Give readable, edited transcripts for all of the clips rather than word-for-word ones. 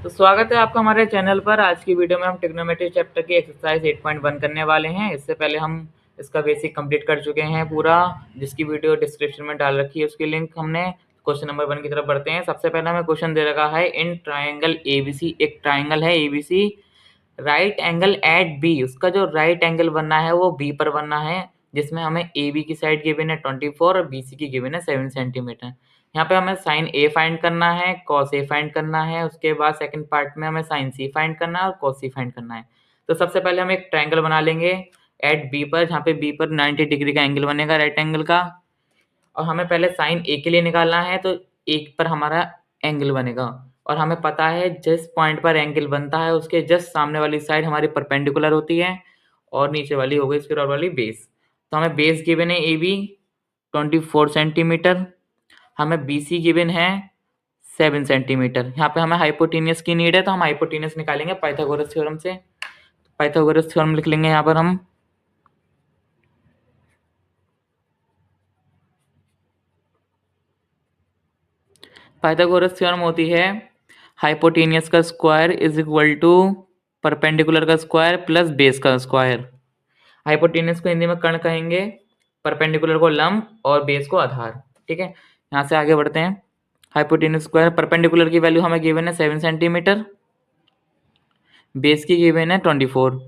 तो स्वागत है आपका हमारे चैनल पर। आज की वीडियो में हम ट्रिग्नोमेट्री चैप्टर की एक्सरसाइज 8.1 करने वाले हैं। इससे पहले हम इसका बेसिक कंप्लीट कर चुके हैं पूरा, जिसकी वीडियो डिस्क्रिप्शन में डाल रखी है, उसकी लिंक हमने। क्वेश्चन नंबर 1 की तरफ बढ़ते हैं। सबसे पहले हमें क्वेश्चन दे रखा है, इन ट्राइंगल एबीसी, एक ट्राइंगल है ABC, right angle at B, उसका जो राइट एंगल बनना है वो बी पर बनना है, जिसमें हमें ए बी की साइड गिवन है 24 और बी सी की गिवन है 7 सेंटीमीटर। यहाँ पे हमें साइन ए फाइंड करना है, कॉस ए फाइंड करना है, उसके बाद सेकंड पार्ट में हमें साइन सी फाइंड करना है और कॉस सी फाइंड करना है। तो सबसे पहले हम एक ट्रायंगल बना लेंगे एट बी पर, जहाँ पे बी पर 90 डिग्री का एंगल बनेगा राइट एंगल का, और हमें पहले साइन ए के लिए निकालना है। तो एक पर हमारा एंगल बनेगा और हमें पता है जिस पॉइंट पर एंगल बनता है उसके जस्ट सामने वाली साइड हमारी परपेंडिकुलर होती है और नीचे वाली हो गई स्क्वायर वाली बेस। तो हमें बेस गिवन है ए बी 24 सेंटीमीटर, हमें बी सी गिवन है 7 सेंटीमीटर। यहाँ पे हमें हाइपोटेनियस की नीड है, तो हम हाइपोटेनियस निकालेंगे पाइथागोरस थ्योरम से। पाइथागोरस थ्योरम लिख लेंगे यहाँ पर हम। पाइथागोरस थ्योरम होती है हाइपोटेनियस का square is equal to perpendicular का स्क्वायर प्लस बेस का स्क्वायर। हाइपोटेनियस को हिंदी में कर्ण कहेंगे, परपेंडिकुलर को लंब और बेस को आधार। ठीक है, यहाँ से आगे बढ़ते हैं। हाइपोटेनियस स्क्वायर, परपेंडिकुलर की वैल्यू हमें गिवन है 7 सेंटीमीटर, बेस की गिवन है 24।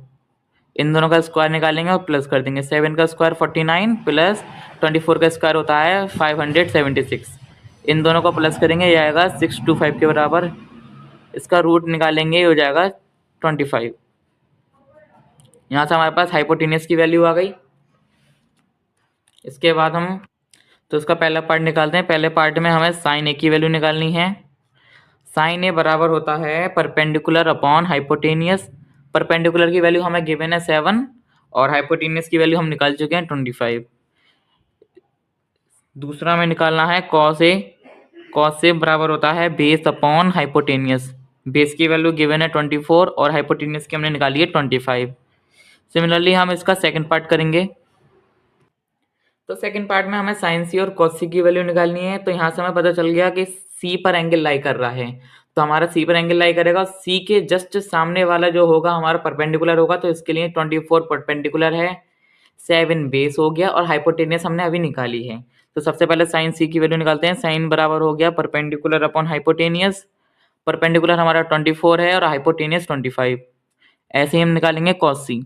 इन दोनों का स्क्वायर निकालेंगे और प्लस कर देंगे। 7 का स्क्वायर 49 प्लस 24 का स्क्वायर होता है 576। इन दोनों को प्लस करेंगे, ये आएगा 625 के बराबर। इसका रूट निकालेंगे, ये हो जाएगा 25। यहाँ से हमारे पास हाइपोटेनियस की वैल्यू आ गई। इसके बाद हम तो इसका पहला पार्ट निकालते हैं। पहले पार्ट में हमें साइन ए की वैल्यू निकालनी है। साइन ए बराबर होता है परपेंडिकुलर अपॉन हाइपोटेनियस। परपेंडिकुलर की वैल्यू हमें गिवन है 7 और हाइपोटेनियस की वैल्यू हम निकाल चुके हैं 25। दूसरा में निकालना है कॉस ए। कॉस ए बराबर होता है बेस अपॉन हाइपोटेनियस। बेस की वैल्यू गिवन है 24 और हाइपोटेनियस की हमने निकाली है 25। सिमिलरली हम इसका सेकंड पार्ट करेंगे। तो सेकंड पार्ट में हमें साइन सी और कॉस सी की वैल्यू निकालनी है। तो यहाँ से हमें पता चल गया कि सी पर एंगल लाई कर रहा है, तो हमारा सी पर एंगल लाई करेगा। सी के जस्ट सामने वाला जो होगा हमारा परपेंडिकुलर होगा, तो इसके लिए 24 परपेंडिकुलर है, 7 बेस हो गया और हाइपोटेनियस हमने अभी निकाली है। तो सबसे पहले साइन सी की वैल्यू निकालते हैं। साइन बराबर हो गया परपेंडिकुलर अपॉन हाइपोटेनियस। परपेंडिकुलर हमारा 24 है और हाइपोटेनियस 25। ऐसे ही हम निकालेंगे कॉस सी।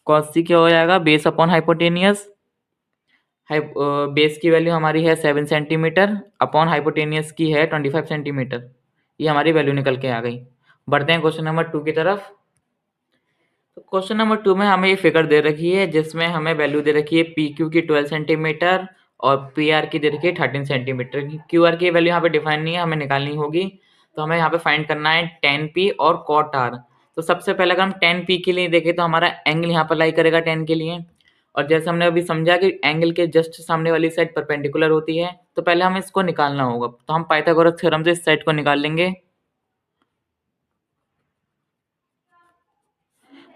कॉस सी क्या हो जाएगा, बेस अपॉन हाइपोटेनियस। बेस की वैल्यू हमारी है 7 सेंटीमीटर अपॉन हाइपोटेनियस की है 25 सेंटीमीटर। ये हमारी वैल्यू निकल के आ गई। बढ़ते हैं क्वेश्चन नंबर 2 की तरफ। तो क्वेश्चन नंबर 2 में हमें ये फिगर दे रखी है, जिसमें हमें वैल्यू दे रखी है पी क्यू की 12 सेंटीमीटर और पी आर की दे रखी है 13 सेंटीमीटर। क्यू आर की वैल्यू यहाँ पे डिफाइन नहीं है, हमें निकालनी होगी। तो हमें यहाँ पे फाइंड करना है टेन पी और कॉट आर। तो सबसे पहले अगर हम टेन पी के लिए देखें तो हमारा एंगल यहाँ पर लाई करेगा 10 के लिए, और जैसे हमने अभी समझा कि एंगल के जस्ट सामने वाली साइड परपेंडिकुलर होती है, तो पहले हमें इसको निकालना होगा। तो हम पाइथागोरस थ्योरम से इस साइड को निकाल लेंगे।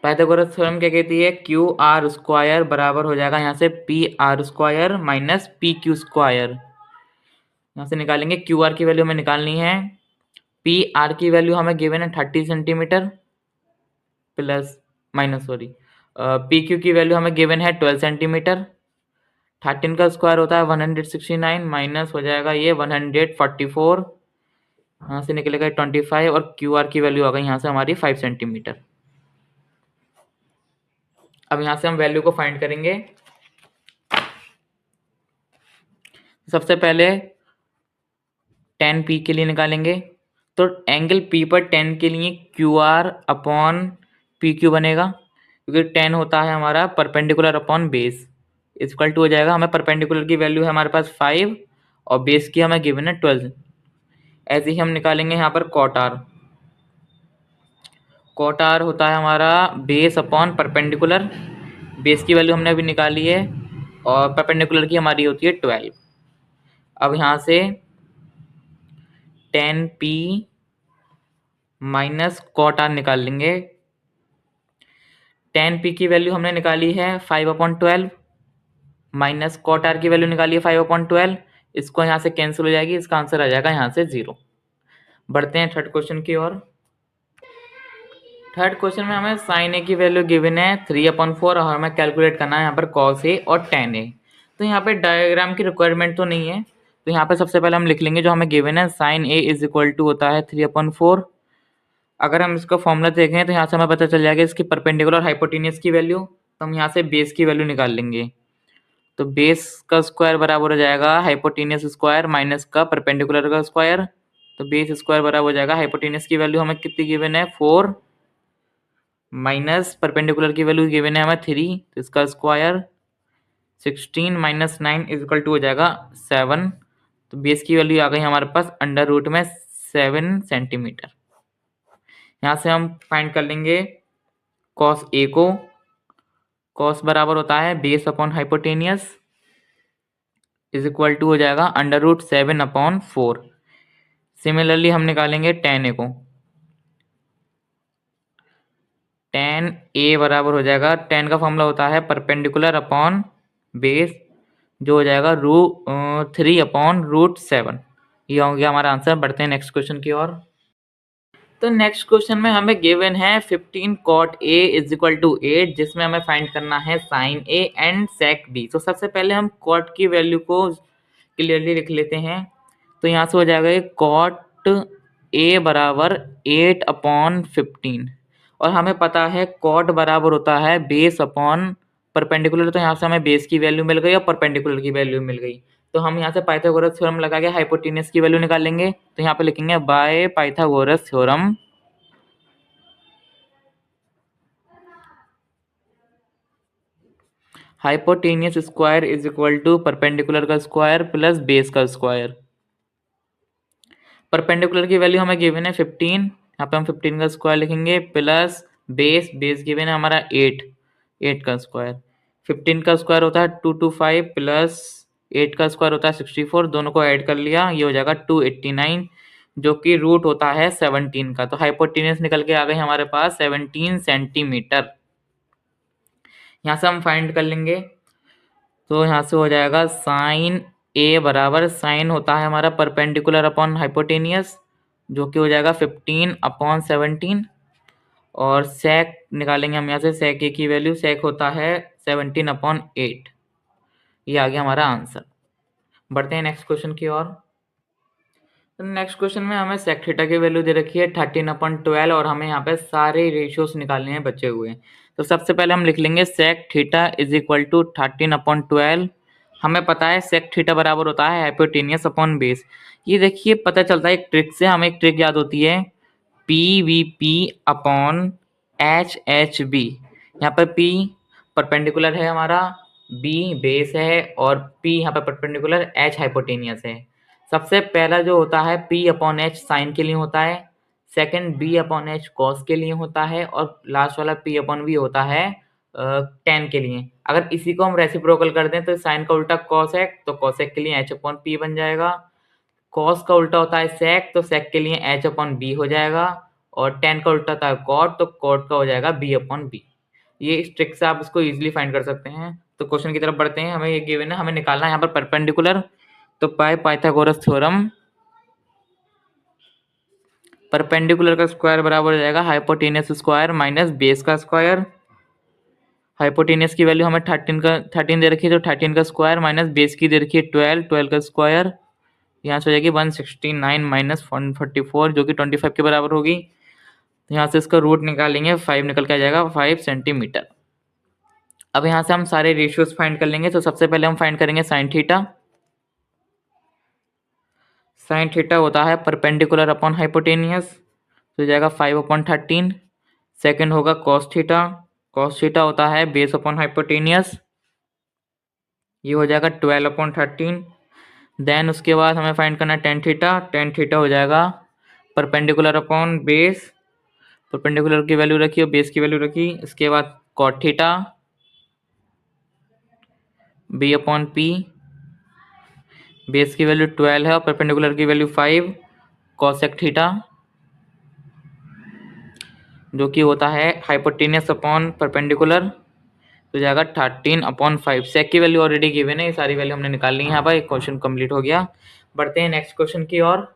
पाइथागोरस थ्योरम क्या कहती है, क्यू आर स्क्वायर बराबर हो जाएगा यहाँ से P R square minus P Q square. यहाँ से निकालेंगे, क्यू आर की वैल्यू हमें निकालनी है। पी आर की वैल्यू हमें गिवन है 30 centimetre plus minus sorry P Q की वैल्यू हमें गिवन है 12 सेंटीमीटर। 13 का स्क्वायर होता है 169 माइनस हो जाएगा ये 144। यहाँ से निकलेगा 25 और क्यू आर की वैल्यू आ गई यहाँ से हमारी 5 सेंटीमीटर। अब यहाँ से हम वैल्यू को फाइंड करेंगे। सबसे पहले 10 पी के लिए निकालेंगे। तो एंगल पी पर 10 के लिए Q R upon P Q बनेगा, क्योंकि 10 होता है हमारा perpendicular upon base. Equal to हो जाएगा, हमें परपेंडिकुलर की वैल्यू है हमारे पास 5 और बेस की हमें गिवन है 12। ऐसे ही हम निकालेंगे यहाँ पर कॉट आर। कॉट आर होता है हमारा बेस अपॉन परपेंडिकुलर। बेस की वैल्यू हमने अभी निकाली है और परपेंडिकुलर की हमारी होती है 12। अब यहाँ से 10 पी माइनस कॉट आर निकाल लेंगे। 10 पी की वैल्यू हमने निकाली है 5/12 माइनस कॉट आर की वैल्यू निकाली है 5/12। इसको यहाँ से कैंसिल हो जाएगी, इसका आंसर आ जाएगा यहाँ से 0। बढ़ते हैं थर्ड क्वेश्चन की ओर। थर्ड क्वेश्चन में हमें साइन ए की वैल्यू गिवन है 3/4 और हमें कैलकुलेट करना है यहाँ पर कॉस ए और टेन ए। तो यहाँ पे डायग्राम की रिक्वायरमेंट तो नहीं है, तो यहाँ पे सबसे पहले हम लिख लेंगे जो हमें गिवन है sine A is equal to होता है 3/4। अगर हम इसका फॉर्मूला देखें तो यहाँ से हमें पता चल जाएगा इसकी परपेंडिकुलर हाइपोटेनियस की वैल्यू, तो हम यहाँ से बेस की वैल्यू निकाल लेंगे। तो बेस का स्क्वायर बराबर हो जाएगा हाइपोटेनियस स्क्वायर माइनस का परपेंडिकुलर का स्क्वायर। तो बेस स्क्वायर बराबर हो जाएगा हाइपोटेनियस की वैल्यू हमें कितनी गिवन है 4 माइनस परपेंडिकुलर की वैल्यू गिवन है हमें 3, तो इसका square 16 minus 9 is equal to हो जाएगा 7। तो बेस की वैल्यू आ गई हमारे पास अंडर रूट में 7 सेंटीमीटर। यहाँ से हम फाइंड कर लेंगे कॉस ए को। कॉस बराबर होता है base upon hypotenuse is equal to हो जाएगा अंडर रूट 7/4। सिमिलरली हम निकालेंगे टेन ए को। टेन ए बराबर हो जाएगा, टेन का फॉर्मूला होता है परपेंडिकुलर अपॉन बेस, जो हो जाएगा 3/√7। ये हो गया हमारा आंसर। बढ़ते हैं नेक्स्ट क्वेश्चन की ओर। तो नेक्स्ट क्वेश्चन में हमें गिवन है 15 cot A is equal to 8, जिसमें हमें फाइंड करना है sine A and sec B। तो सबसे पहले हम cot की वैल्यू को क्लियरली लिख लेते हैं। तो यहाँ से हो जाएगा cot A बराबर 8/15, और हमें पता है cot बराबर होता है बेस अपॉन परपेंडिकुलर। तो यहाँ से हमें बेस की वैल्यू मिल गई और परपेंडिकुलर की वैल्यू मिल गई। तो हम यहाँ से पाइथागोरस थ्योरम लगा के हाइपोटेनियस की वैल्यू निकाल लेंगे। तो यहाँ पे लिखेंगे by Pythagoras theorem hypotenuse square is equal to perpendicular का स्क्वायर प्लस बेस का स्क्वायर। परपेंडिकुलर की वैल्यू हमें गिवन है 15, यहाँ पे हम 15 का स्क्वायर लिखेंगे प्लस बेस गिवन है हमारा 8 का स्क्वायर। 15 का स्क्वायर होता है 225 प्लस 8 का स्क्वायर होता है 64, दोनों को ऐड कर लिया, ये हो जाएगा 289, जो कि रूट होता है 17 का। तो हाइपोटेनियस निकल के आ गई हमारे पास 17 सेंटीमीटर। यहाँ से हम फाइंड कर लेंगे। तो यहाँ से हो जाएगा साइन ए बराबर, साइन होता है हमारा परपेंडिकुलर अपॉन हाइपोटेनियस, जो कि हो जाएगा 15/17, और सेक निकालेंगे हम यहाँ से सेक ए की वैल्यू, सेक होता है 17/8। ये आ गया हमारा आंसर। बढ़ते हैं नेक्स्ट क्वेश्चन की ओर। तो नेक्स्ट क्वेश्चन में हमें सेक थीटा की वैल्यू दे रखी है 13/12, और हमें यहाँ पे सारे रेशियोज निकालने हैं बचे हुए। तो सबसे पहले हम लिख लेंगे sec theta is equal to 13/12। हमें पता है सेक थीटा बराबर होता है हाइपोटेनियस अपॉन बेस। ये देखिए पता चलता है एक ट्रिक से, हमें एक ट्रिक याद होती है PVP अपॉन HHB। यहाँ पर P परपेंडिकुलर है हमारा, B बेस है, और P यहाँ पर परपेंडिकुलर, H हाइपोटेनियस है। सबसे पहला जो होता है P/H साइन के लिए होता है, सेकंड B/H कॉस के लिए होता है, और लास्ट वाला P/V होता है टेन के लिए। अगर इसी को हम रेसिप्रोकल कर दें तो साइन का उल्टा कॉसेक, तो कॉसेक के लिए H/P बन जाएगा। कॉस का उल्टा होता है सेक, तो सेक के लिए H/B हो जाएगा, और टेन का उल्टा होता है कॉट, तो कॉट का हो जाएगा B/B। ये इस ट्रिक से आप इसको इजीली फाइंड कर सकते हैं। तो क्वेश्चन की तरफ बढ़ते हैं। हमें ये गिवन है, हमें निकालना है यहाँ पर परपेंडिकुलर। तो बाय पाइथागोरस थ्योरम परपेंडिकुलर का स्क्वायर बराबर हो जाएगा हाइपोटेनियस स्क्वायर माइनस बेस का स्क्वायर। हाइपोटेनियस की वैल्यू हमें 13 दे रखी है, तो 13 का स्क्वायर माइनस बेस की दे रखी है 12 का स्क्वायर। यहाँ से हो जाएगी 169 माइनस 144, जो कि 25 के बराबर होगी। तो यहाँ से इसका रूट निकालेंगे, 5 निकल के आ जाएगा 5 सेंटीमीटर। अब यहाँ से हम सारे रेशियोज फाइंड कर लेंगे। तो सबसे पहले हम फाइंड करेंगे साइन थीटा। साइन थीटा होता है परपेंडिकुलर अपॉन हाइपोटेनियस, तो हो जाएगा 5/13। सेकंड होगा कॉस थीटा, कॉस थीटा होता है बेस अपॉन हाइपोटेनियस, ये हो जाएगा 12/13। देन उसके बाद हमें फाइंड करना है टेन थीटा। टेन थीटा हो जाएगा परपेंडिकुलर अपॉन बेस, परपेंडिकुलर की वैल्यू रखी और बेस की वैल्यू रखी। इसके बाद कॉट थीटा B/P, बेस की वैल्यू 12 है और परपेंडिकुलर की वैल्यू 5, कॉसेक थीटा, जो कि होता है हाइपोटेनियस अपॉन परपेंडिकुलर, तो जाएगा 13/5। सेक की वैल्यू ऑलरेडी गिवन है, ये सारी वैल्यू हमने निकाल ली है। यहाँ पर क्वेश्चन कंप्लीट हो गया। बढ़ते हैं नेक्स्ट क्वेश्चन की ओर।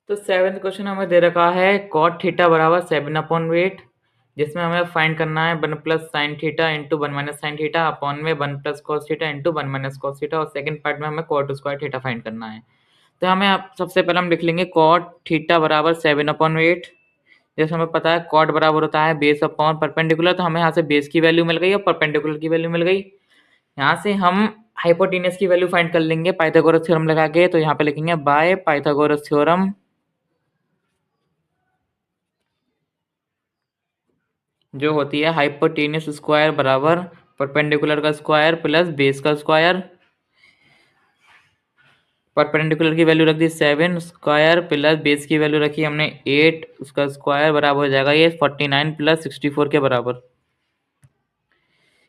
तो सेवेंथ क्वेश्चन हमें दे रखा है cot थीटा बराबर 7/8, जिसमें हमें फाइंड करना है 1 plus sine theta into 1 minus sine theta upon में 1 plus cos theta into 1 minus cos theta, और सेकंड पार्ट में हमें कॉट स्क्वायर थीटा फाइंड करना है। तो हमें अब सबसे पहले हम लिख लेंगे cot थीटा बराबर 7/8। जैसे हमें पता है cot बराबर होता है बेस अपॉन परपेंडिकुलर, तो हमें यहाँ से बेस की वैल्यू मिल गई और परपेंडिकुलर की वैल्यू मिल गई। यहाँ से हम हाइपोटेनस की वैल्यू फाइंड कर लेंगे पाइथागोरस थ्योरम लगा के। तो यहाँ पे लिखेंगे बाय पाइथागोरस थ्योरम जो होती है हाइपोटेनस स्क्वायर बराबर परपेंडिकुलर का स्क्वायर प्लस बेस का स्क्वायर। परपेंडिकुलर की वैल्यू रख दी 7 स्क्वायर प्लस बेस की वैल्यू रखी हमने 8 उसका स्क्वायर बराबर हो जाएगा ये 49 प्लस 64 के बराबर।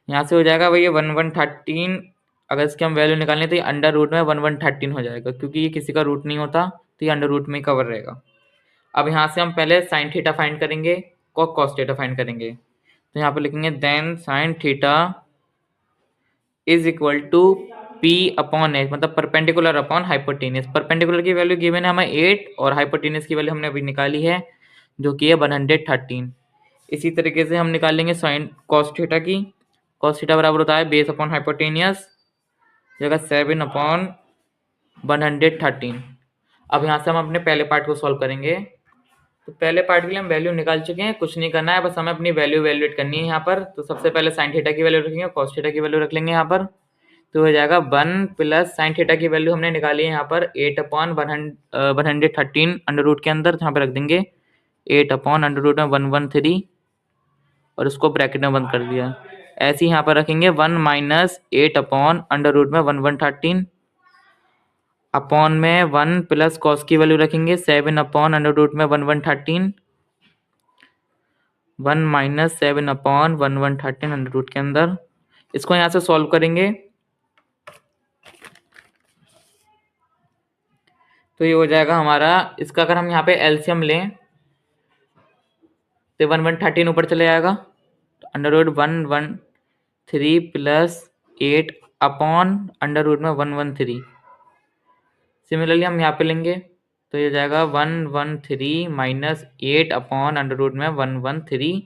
यहाँ से हो जाएगा भैया 1113। अगर इसकी हम वैल्यू निकालें तो ये अंडर रूट में 1113 हो जाएगा, क्योंकि ये किसी का रूट नहीं होता तो ये अंडर रूट में ही कवर रहेगा। अब यहाँ से हम पहले साइन थीटा फाइंड करेंगे, कॉस थीटा फाइंड करेंगे। तो यहाँ पे लिखेंगे then sine theta is equal to P upon H, मतलब परपेंडिकुलर अपॉन हाइपोटेनियस। परपेंडिकुलर की वैल्यू गिवन है हमें 8 और हाइपोटेनियस की वैल्यू हमने अभी निकाली है जो कि है 113। इसी तरीके से हम निकालेंगे साइन कॉस थीटा की। कॉस थीटा बराबर होता है बेस अपॉन हाइपोटेनियस जगह 7/113। अब यहाँ से हम अपने पहले पार्ट को सॉल्व करेंगे। तो पहले पार्ट के लिए हम वैल्यू निकाल चुके हैं, कुछ नहीं करना है, बस हमें अपनी वैल्यू वैल्यूएट करनी है यहाँ पर। तो सबसे पहले साइन थीटा की वैल्यू रखेंगे, कॉस थीटा की वैल्यू रख लेंगे यहाँ पर। तो हो जाएगा 1 प्लस साइन थीटा की वैल्यू हमने निकाली है यहाँ पर 8/113 अंडर रूट के अंदर, यहाँ पे रख देंगे 8/113 और उसको ब्रैकेट में बंद कर दिया। ऐसे ही यहाँ पर रखेंगे 1 माइनस 8/113 अपॉन में 1 प्लस कॉस की वैल्यू रखेंगे 7/113 1 माइनस 7/113 अंडर रूट के अंदर। इसको यहाँ से सॉल्व करेंगे तो ये हो जाएगा हमारा, इसका अगर हम यहाँ पे एलसीएम लें तो 1/113 ऊपर चले जाएगा, तो under root 113 plus 8 upon under root में 113। सिमिलरली हम यहाँ पे लेंगे तो ये जाएगा 113 माइनस 8 अपॉन अंडर रूट में 113।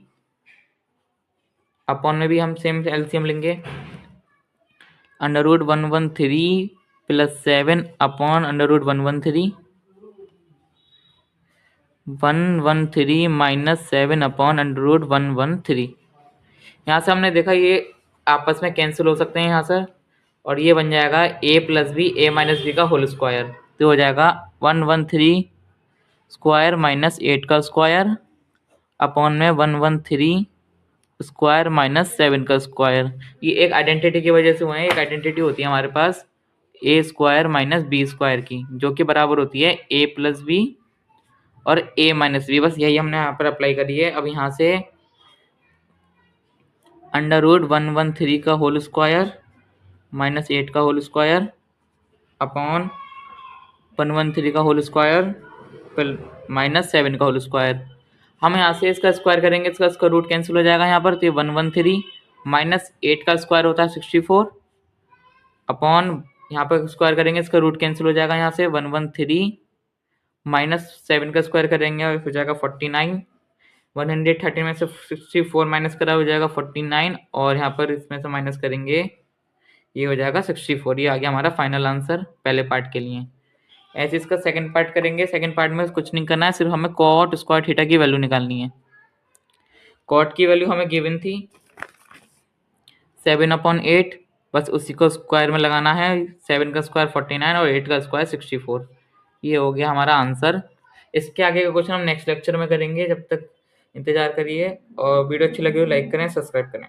अपॉन में भी हम सेम एलसीएम लेंगे, under root 113 plus 7 upon under root 113 minus 7 upon under root 113। यहाँ से हमने देखा ये आपस में कैंसिल हो सकते हैं यहाँ से, और ये बन जाएगा a plus B A minus B का होल स्क्वायर। तो हो जाएगा 113 स्क्वायर माइनस 8 का स्क्वायर अपॉन में 113 स्क्वायर माइनस 7 का स्क्वायर। ये एक आइडेंटिटी की वजह से हुए हैं, एक आइडेंटिटी होती है हमारे पास ए स्क्वायर माइनस बी स्क्वायर की, जो कि बराबर होती है a प्लस बी और a माइनस बी। बस यही हमने यहाँ पर अप्लाई करी है। अब यहाँ से अंडर रूट 113 का होल स्क्वायर माइनस 8 का होल स्क्वायर अपॉन 113 का होल स्क्वायर माइनस 7 का होल स्क्वायर। हम यहाँ से इसका स्क्वायर करेंगे, इसका रूट कैंसिल हो जाएगा यहाँ पर। तो 113 माइनस 8 का स्क्वायर होता है 64 अपॉन यहाँ पर स्क्वायर करेंगे, इसका रूट कैंसिल हो जाएगा यहाँ से 113 माइनस 7 का स्क्वायर करेंगे और हो जाएगा 49। 113 में से 64 माइनस करा हो जाएगा 49 और यहाँ पर इसमें से माइनस करेंगे ये हो जाएगा 64। ये आ गया हमारा फाइनल आंसर पहले पार्ट के लिए। ऐसे इसका सेकंड पार्ट करेंगे। सेकंड पार्ट में कुछ नहीं करना है, सिर्फ हमें कॉट स्क्वायर थीटा की वैल्यू निकालनी है। कॉट की वैल्यू हमें गिवन थी 7/8, बस उसी को स्क्वायर में लगाना है। 7 का स्क्वायर 49 और 8 का स्क्वायर 64। ये हो गया हमारा आंसर। इसके आगे का क्वेश्चन हम नेक्स्ट लेक्चर में करेंगे, जब तक इंतजार करिए। और वीडियो अच्छी लगी हो लाइक करें, सब्सक्राइब करें।